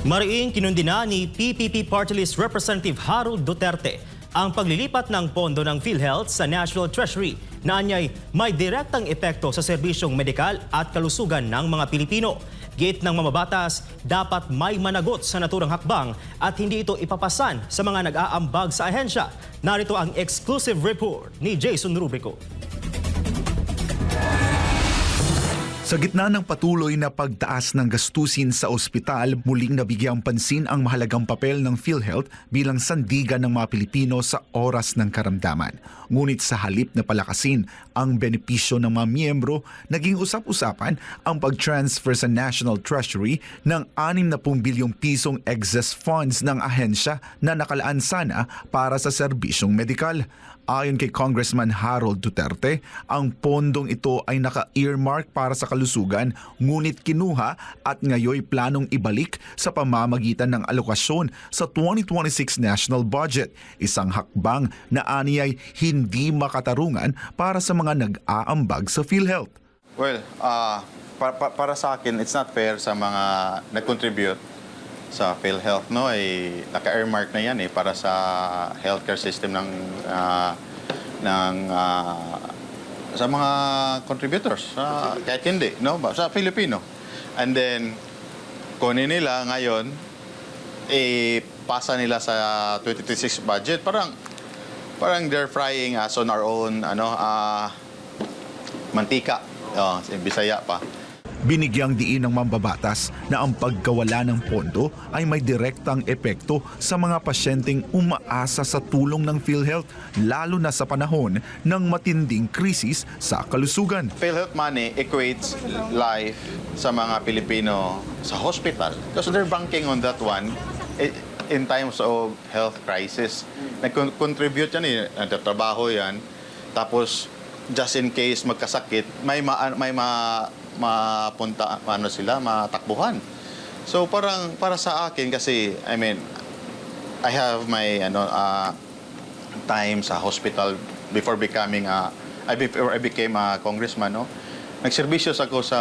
Mariing kinundina ni PPP Party List Representative Harold Duterte ang paglilipat ng pondo ng PhilHealth sa National Treasury na anyay may direktang epekto sa serbisyong medikal at kalusugan ng mga Pilipino. Giit ng mamabatas, dapat may managot sa naturang hakbang at hindi ito ipapasan sa mga nag-aambag sa ahensya. Narito ang exclusive report ni Jason Rubrico. Sa gitna ng patuloy na pagtaas ng gastusin sa ospital, muling nabigyang pansin ang mahalagang papel ng PhilHealth bilang sandigan ng mga Pilipino sa oras ng karamdaman. Ngunit sa halip na palakasin ang benepisyo ng mga miyembro, naging usap-usapan ang pag-transfer sa National Treasury ng 60 bilyong pisong excess funds ng ahensya na nakalaan sana para sa serbisyong medikal. Ayon kay Congressman Harold Duterte, ang pondong ito ay naka-earmark para sa kalusugan ngunit kinuha at ngayoy planong ibalik sa pamamagitan ng alokasyon sa 2026 national budget. Isang hakbang na aniyay hindi makatarungan para sa mga nag-aambag sa PhilHealth. Well, para sa akin, it's not fair sa mga nag-contribute sa PhilHealth, no? Naka-earmark na yan para sa healthcare system sa mga contributors, kahit hindi, no? Sa Filipino. And then, kunin nila ngayon, pasa nila sa 2026 budget. Parang they're frying us on our own, mantika. Bisaya pa. Binigyang diin ng mambabatas na ang pagkawala ng pondo ay may direktang epekto sa mga pasyenteng umaasa sa tulong ng PhilHealth, lalo na sa panahon ng matinding krisis sa kalusugan. PhilHealth money equates life sa mga Pilipino sa hospital because they're banking on that one in times of health crisis. Nag-contribute yan, nagtatrabaho yan, tapos just in case magkasakit, may mapunta matakbuhan. So para sa akin kasi I have my time sa hospital before I became a congressman, no. Nagserbisyo ako sa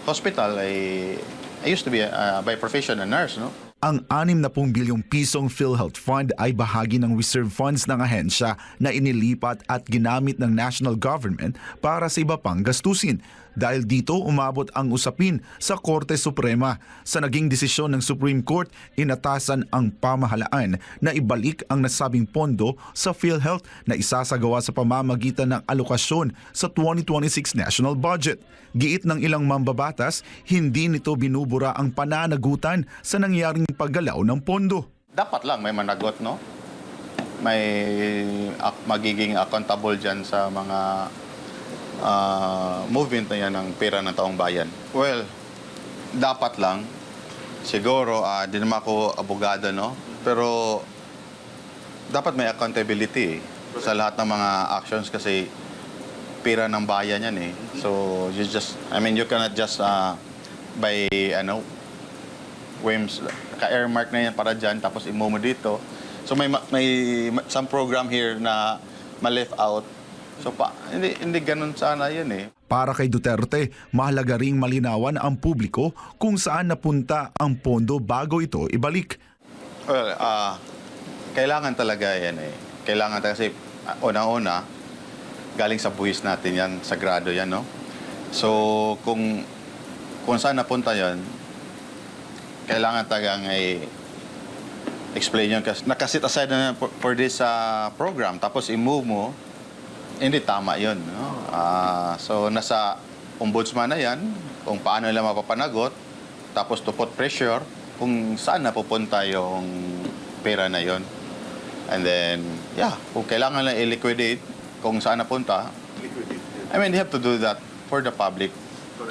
hospital. I used to be by profession a nurse, no. Ang 60 bilyong pisong PhilHealth Fund ay bahagi ng reserve funds ng ahensya na inilipat at ginamit ng national government para sa iba pang gastusin. Dahil dito umabot ang usapin sa Korte Suprema. Sa naging desisyon ng Supreme Court, inatasan ang pamahalaan na ibalik ang nasabing pondo sa PhilHealth na isasagawa sa pamamagitan ng alokasyon sa 2026 national budget. Giit ng ilang mambabatas, hindi nito binubura ang pananagutan sa nangyaring paggalaw ng pondo. Dapat lang may managot, no? May magiging accountable dyan sa mga movement na yan ng pera ng taong bayan. Well, dapat lang. Siguro, di naman ako abogado, no? Pero dapat may accountability sa lahat ng mga actions kasi pera ng bayan yan eh. So, you cannot just by, whims, ka-earmark na yan para dyan, tapos imo dito. So, may some program here na ma-left out. So, hindi ganun sana yun eh. Para kay Duterte, mahalaga ring malinawan ang publiko kung saan napunta ang pondo bago ito ibalik. Well, kailangan talaga yan eh. Kailangan kasi una-una, galing sa buwis natin yan, sagrado yan, no? So, kung saan napunta yan, kailangan talagang explain yun. Kasi nakasit aside na for this program, tapos i-move mo, hindi tama yun, no? So, nasa ombudsman na yan, kung paano nila mapapanagot, tapos to put pressure kung saan napupunta yung pera na yon. And then, kung kailangan lang i-liquidate, kung saan napunta, they have to do that for the public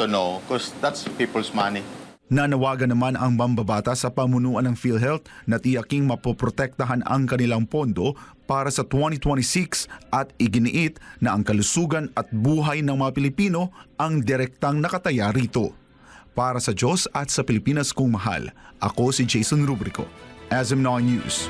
to know because that's people's money. Nanawagan naman ang mambabata sa pamunuan ng PhilHealth na tiyaking mapoprotektahan ang kanilang pondo para sa 2026 at iginiit na ang kalusugan at buhay ng mga Pilipino ang direktang nakataya rito. Para sa Diyos at sa Pilipinas kong mahal, ako si Jason Rubrico, SM9 News.